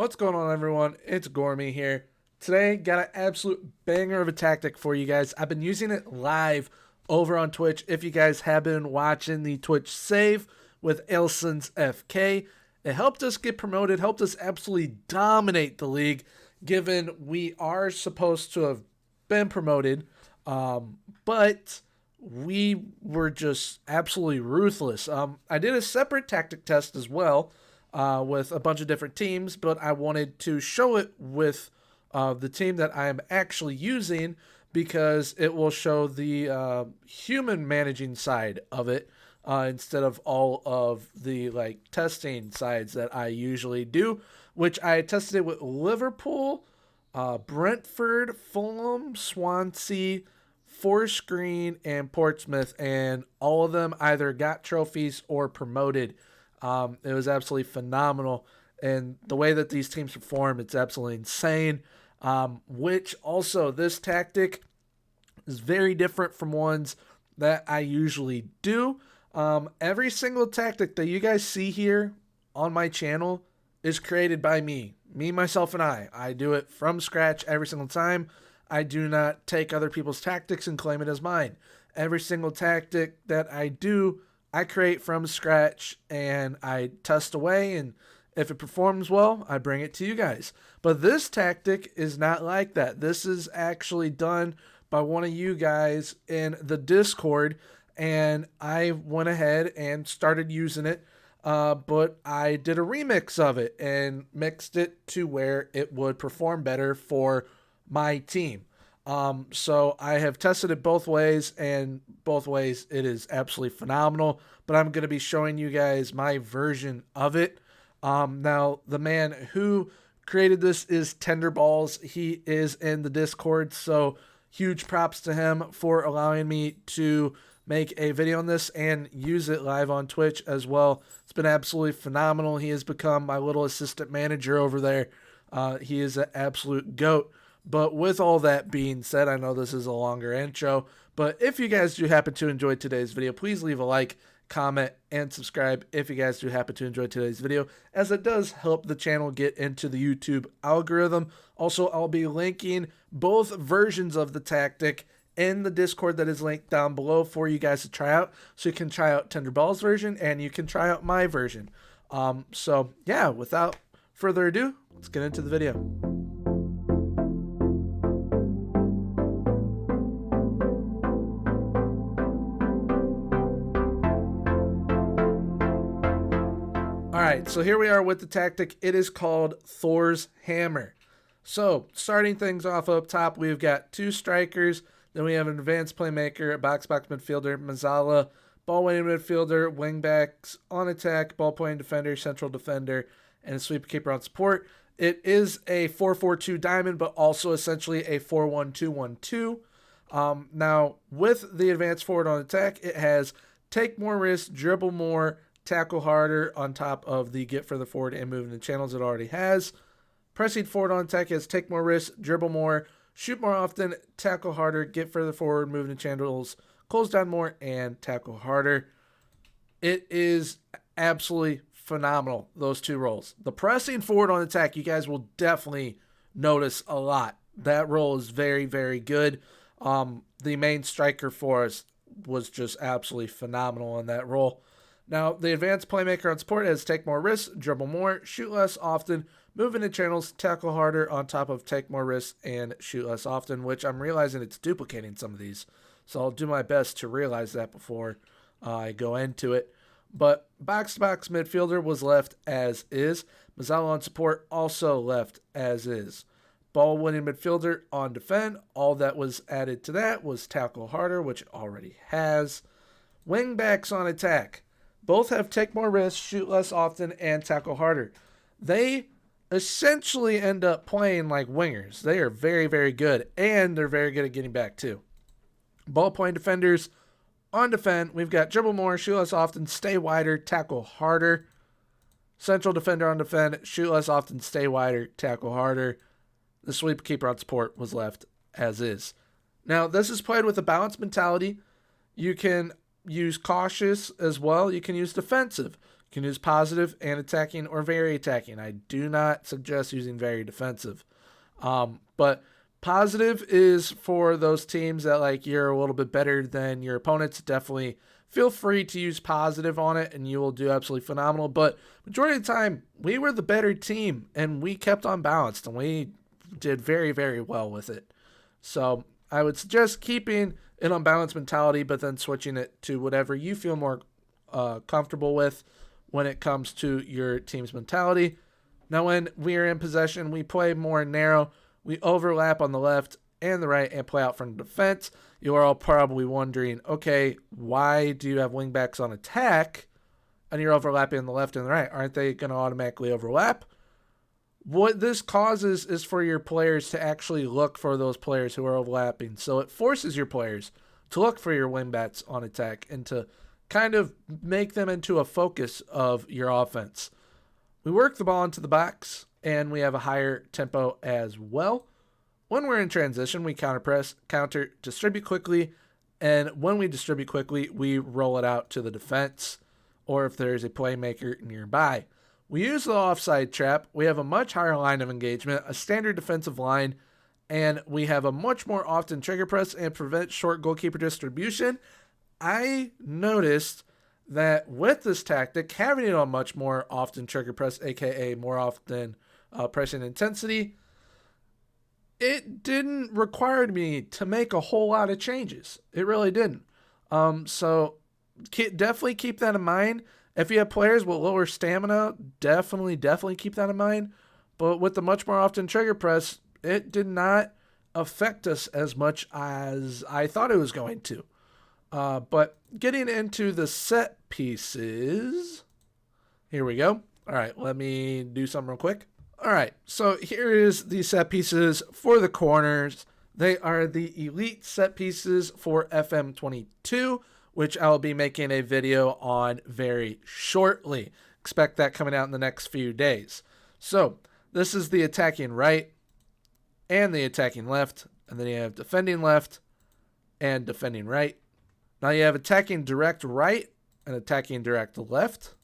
What's going on, everyone? It's Gormy here. Today, got an absolute banger of a tactic for you guys. I've been using it live over on Twitch. If you guys have been watching the Twitch save with Ailson's FK, it helped us get promoted, helped us absolutely dominate the league, given we are supposed to have been promoted, but we were just absolutely ruthless. I did a separate tactic test as well, with a bunch of different teams, but I wanted to show it with the team that I'm actually using because it will show the human managing side of it instead of all of the testing sides that I usually do, which I tested it with Liverpool, Brentford, Fulham, Swansea, Forest Green, and Portsmouth, and all of them either got trophies or promoted. It was absolutely phenomenal. And the way that these teams perform, it's absolutely insane. Which also, this tactic is very different from ones that I usually do. Every single tactic that you guys see here on my channel is created by me. Me, myself, and I. I do it from scratch every single time. I do not take other people's tactics and claim it as mine. Every single tactic that I do, I create from scratch and I test away, and if it performs well, I bring it to you guys. But this tactic is not like that. This is actually done by one of you guys in the Discord, and I went ahead and started using it, but I did a remix of it and mixed it to where it would perform better for my team. So I have tested it both ways, and both ways it is absolutely phenomenal, but I'm going to be showing you guys my version of it. Now the man who created this is Tenderballs. He is in the Discord, so huge props to him for allowing me to make a video on this and use it live on Twitch as well. It's been absolutely phenomenal. He has become my little assistant manager over there. He is an absolute goat. But with all that being said, I know this is a longer intro, but if you guys do happen to enjoy today's video, please leave a like, comment, and subscribe if you guys do happen to enjoy today's video, as it does help the channel get into the YouTube algorithm. Also, I'll be linking both versions of the tactic in the Discord that is linked down below for you guys to try out. So you can try out Tenderball's version and you can try out my version. So yeah, without further ado, let's get into the video. Alright, so here we are with the tactic. It is called Thor's Hammer. So, starting things off up top, we've got two strikers, then we have an advanced playmaker, a box-box midfielder, Mazzala, ball-winning midfielder, wingbacks on attack, ball-playing defender, central defender, and a sweeper keeper on support. It is a 4-4-2 diamond, but also essentially a 4-1-2-1-2. Now, with the advanced forward on attack, it has take more risks, dribble more, tackle harder on top of the get further forward and move in the channels it already has. Pressing forward on attack has take more risks, dribble more, shoot more often, tackle harder, get further forward, move in the channels, close down more, and tackle harder. It is absolutely phenomenal, those two roles. The pressing forward on attack, you guys will definitely notice a lot. That role is very, very good. The main striker for us was just absolutely phenomenal in that role. Now, the advanced playmaker on support has take more risks, dribble more, shoot less often, move into channels, tackle harder on top of take more risks and shoot less often, which I'm realizing it's duplicating some of these. So I'll do my best to realize that before I go into it. But box-to-box midfielder was left as is. Mazzala on support also left as is. Ball-winning midfielder on defend. All that was added to that was tackle harder, which it already has. Wingbacks on attack. Both have take more risks, shoot less often, and tackle harder. They essentially end up playing like wingers. They are very, very good, and they're very good at getting back too. Ball-playing defenders on defend. We've got dribble more, shoot less often, stay wider, tackle harder. Central defender on defend, shoot less often, stay wider, tackle harder. The sweep keeper on support was left as is. Now, this is played with a balanced mentality. You can use cautious as well. You can use defensive. You can use positive and attacking or very attacking. I do not suggest using very defensive. But positive is for those teams that like you're a little bit better than your opponents. Definitely feel free to use positive on it and you will do absolutely phenomenal. But majority of the time, we were the better team and we kept on balanced and we did very, very well with it. So I would suggest keeping an unbalanced mentality, but then switching it to whatever you feel more comfortable with when it comes to your team's mentality. Now, when we are in possession, we play more narrow. We overlap on the left and the right and play out from defense. You are all probably wondering, okay, why do you have wingbacks on attack and you're overlapping on the left and the right? Aren't they going to automatically overlap? What this causes is for your players to actually look for those players who are overlapping. So it forces your players to look for your wingbacks on attack and to kind of make them into a focus of your offense. We work the ball into the box, and we have a higher tempo as well. When we're in transition, we counter-press, distribute quickly, and when we distribute quickly, we roll it out to the defense, or if there's a playmaker nearby. We use the offside trap. We have a much higher line of engagement, a standard defensive line, and we have a much more often trigger press and prevent short goalkeeper distribution. I noticed that with this tactic, having it on much more often trigger press, aka more often pressing intensity, it didn't require me to make a whole lot of changes. It really didn't. So definitely keep that in mind. If you have players with lower stamina, definitely keep that in mind. But with the much more often trigger press, it did not affect us as much as I thought it was going to. But getting into the set pieces, here we go. All right, let me do something real quick. All right, so here is the set pieces for the corners. They are the elite set pieces for FM22, which I'll be making a video on very shortly. Expect that coming out in the next few days. So this is the attacking right and the attacking left, and then you have defending left and defending right. Now you have attacking direct right and attacking direct left,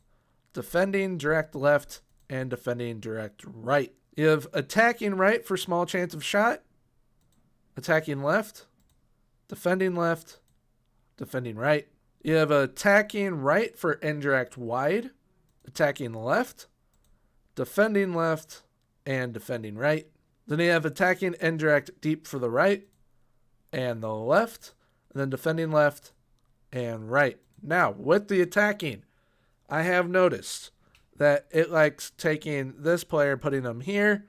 defending direct left, and defending direct right. You have attacking right for small chance of shot, attacking left, defending right. You have attacking right for indirect wide, attacking left, and defending right. Then you have attacking indirect deep for the right and the left, and then defending left and right. Now, with the attacking, I have noticed that it likes taking this player, putting them here.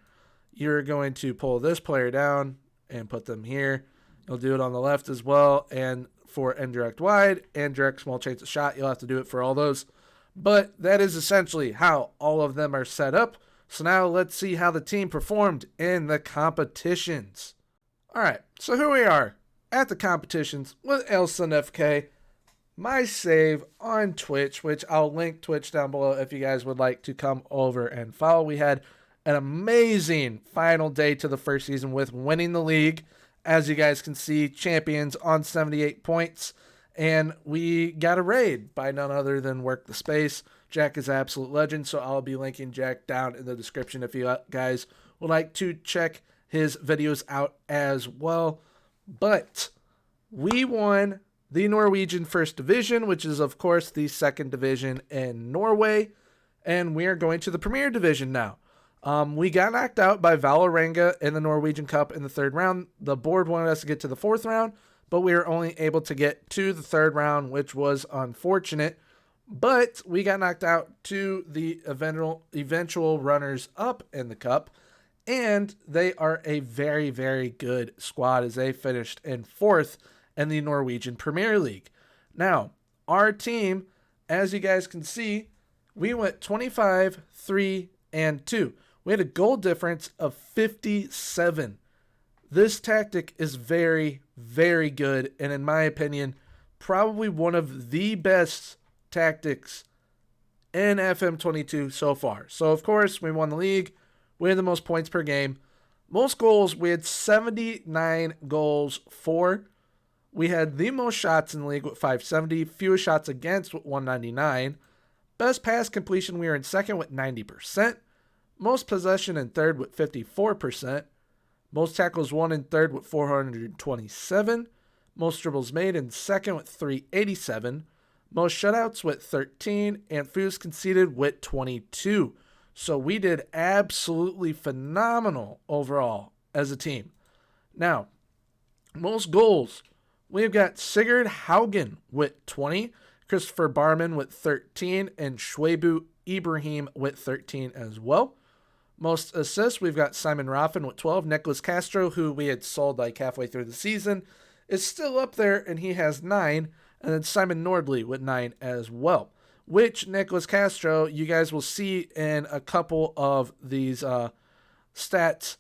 You're going to pull this player down and put them here. You'll do it on the left as well, and for indirect wide and direct small chance of shot, you'll have to do it for all those. But that is essentially how all of them are set up. So now let's see how the team performed in the competitions. All right, so here we are at the competitions with Elson FK. My save on Twitch, which I'll link Twitch down below if you guys would like to come over and follow. We had an amazing final day to the first season with winning the league. As you guys can see, champions on 78 points. And we got a raid by none other than Work the Space. Jack is an absolute legend, so I'll be linking Jack down in the description if you guys would like to check his videos out as well. But we won the Norwegian First Division, which is, of course, the second division in Norway. And we are going to the Premier Division now. We got knocked out by Vålerenga in the Norwegian Cup in the third round. The board wanted us to get to the fourth round, but we were only able to get to the third round, which was unfortunate. But we got knocked out to the eventual runners-up in the Cup, and they are a very, very good squad as they finished in fourth in the Norwegian Premier League. Now, our team, as you guys can see, we went 25, 3, and 2. We had a goal difference of 57. This tactic is very, very good, and in my opinion, probably one of the best tactics in FM22 so far. So, of course, we won the league. We had the most points per game. Most goals, we had 79 goals for. We had the most shots in the league with 570, fewest shots against with 199. Best pass completion, we are in second with 90%. Most possession in third with 54%. Most tackles won in third with 427. Most dribbles made in second with 387. Most shutouts with 13. And fouls conceded with 22. So we did absolutely phenomenal overall as a team. Now, most goals, we've got Sigurd Haugen with 20. Christopher Barman with 13. And Shwebu Ibrahim with 13 as well. Most assists, we've got Simon Raffin with 12. Nicholas Castro, who we had sold like halfway through the season, is still up there, and he has 9. And then Simon Nordley with 9 as well. Which Nicholas Castro, you guys will see in a couple of these stats.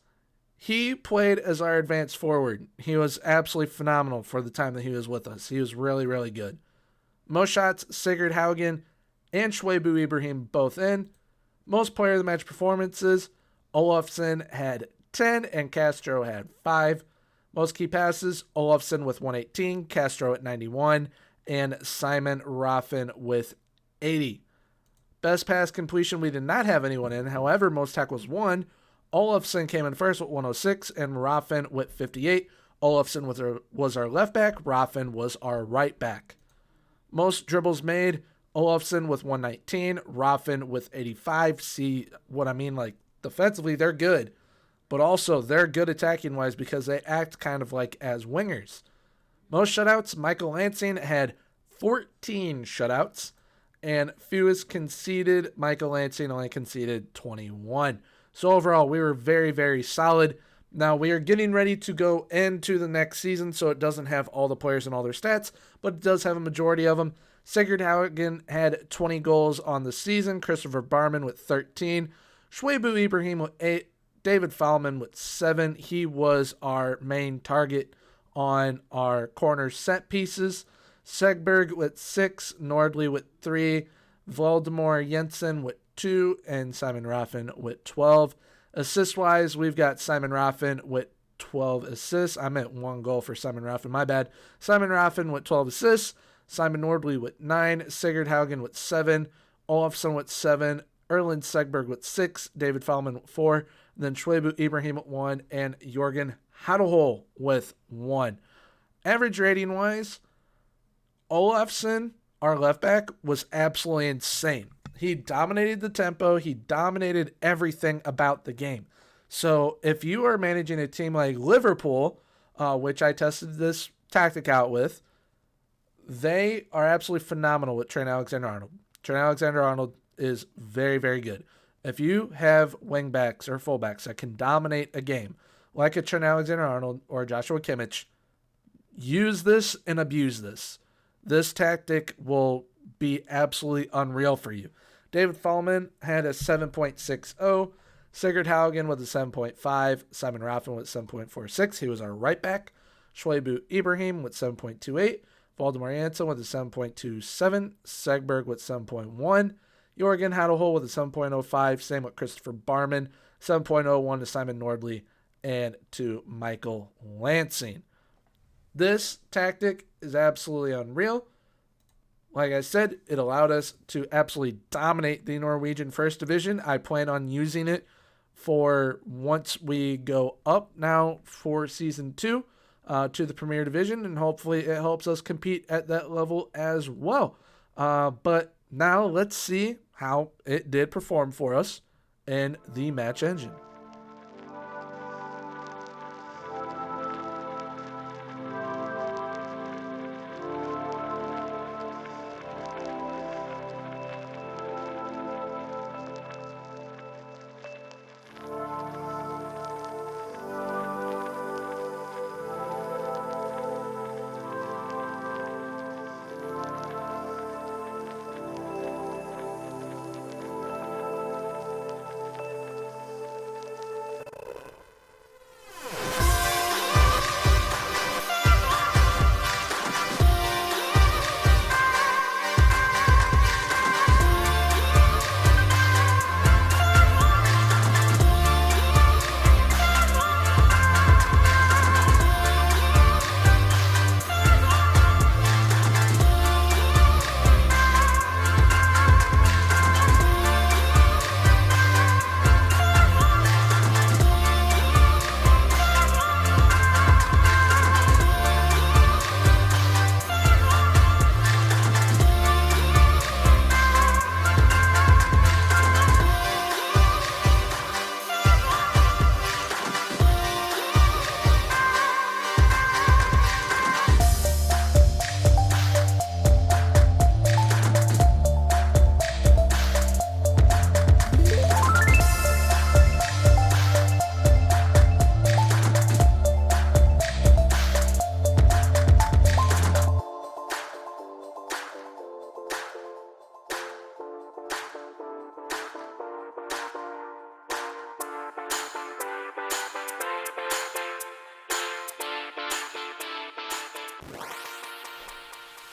He played as our advanced forward. He was absolutely phenomenal for the time that he was with us. He was really, really good. Most shots, Sigurd Haugen and Shwebu Ibrahim both in. Most player of the match performances, Olofsson had 10 and Castro had 5. Most key passes, Olofsson with 118, Castro at 91, and Simon Raffin with 80. Best pass completion, we did not have anyone in. However, most tackles won. Olofsson came in first with 106 and Raffin with 58. Olofsson was our left back. Raffin was our right back. Most dribbles made, Olofsson with 119, Raffin with 85. See what I mean? Like, defensively, they're good. But also, they're good attacking-wise because they act kind of like as wingers. Most shutouts, Michael Lansing had 14 shutouts. And fewest conceded, Michael Lansing only conceded 21. So overall, we were very, very solid. Now, we are getting ready to go into the next season, so it doesn't have all the players and all their stats, but it does have a majority of them. Sigurd Haugen had 20 goals on the season. Christopher Barman with 13. Shwebu Ibrahim with 8. David Fallman with 7. He was our main target on our corner set pieces. Segberg with 6. Nordley with 3. Valdemar Jensen with 2. And Simon Raffin with 12. Assist-wise, we've got Simon Raffin with 12 assists. I meant 1 goal for Simon Raffin. My bad. Simon Raffin with 12 assists. Simon Nordley with 9. Sigurd Haugen with 7. Olofsson with 7. Erland Segberg with 6. David Fallman with 4. And then Shwebu Ibrahim with 1. And Jorgen Hadelhol with 1. Average rating-wise, Olofsson, our left back, was absolutely insane. He dominated the tempo. He dominated everything about the game. So if you are managing a team like Liverpool, which I tested this tactic out with, they are absolutely phenomenal with Trent Alexander-Arnold. Trent Alexander-Arnold is very, very good. If you have wingbacks or fullbacks that can dominate a game, like a Trent Alexander-Arnold or Joshua Kimmich, use this and abuse this. This tactic will be absolutely unreal for you. David Fallman had a 7.60. Sigurd Haugen with a 7.5. Simon Raffin with 7.46. He was our right back. Shwebu Ibrahim with 7.28. Valdemar Jansen with a 7.27. Segberg with 7.1. Jorgen Hadelhol with a 7.05. Same with Christopher Barman. 7.01 to Simon Nordley and to Michael Lansing. This tactic is absolutely unreal. Like I said, it allowed us to absolutely dominate the Norwegian First Division. I plan on using it for once we go up now for Season 2 to the Premier Division, and hopefully it helps us compete at that level as well. But now let's see how it did perform for us in the match engine.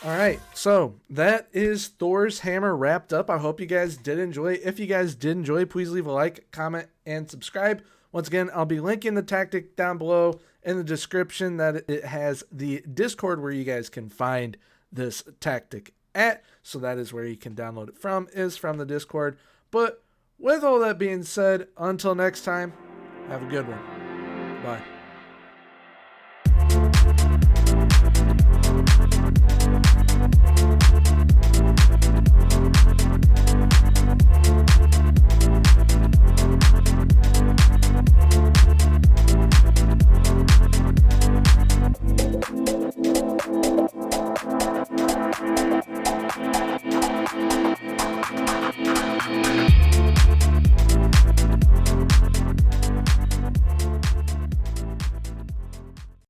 All right, so that is Thor's Hammer wrapped up. I hope you guys did enjoy. If you guys did enjoy, please leave a like, comment, and subscribe. Once again, I'll be linking the tactic down below in the description. That it has the Discord where you guys can find this tactic at. So that is where you can download it from, is from the Discord. But with all that being said, until next time, have a good one. Bye.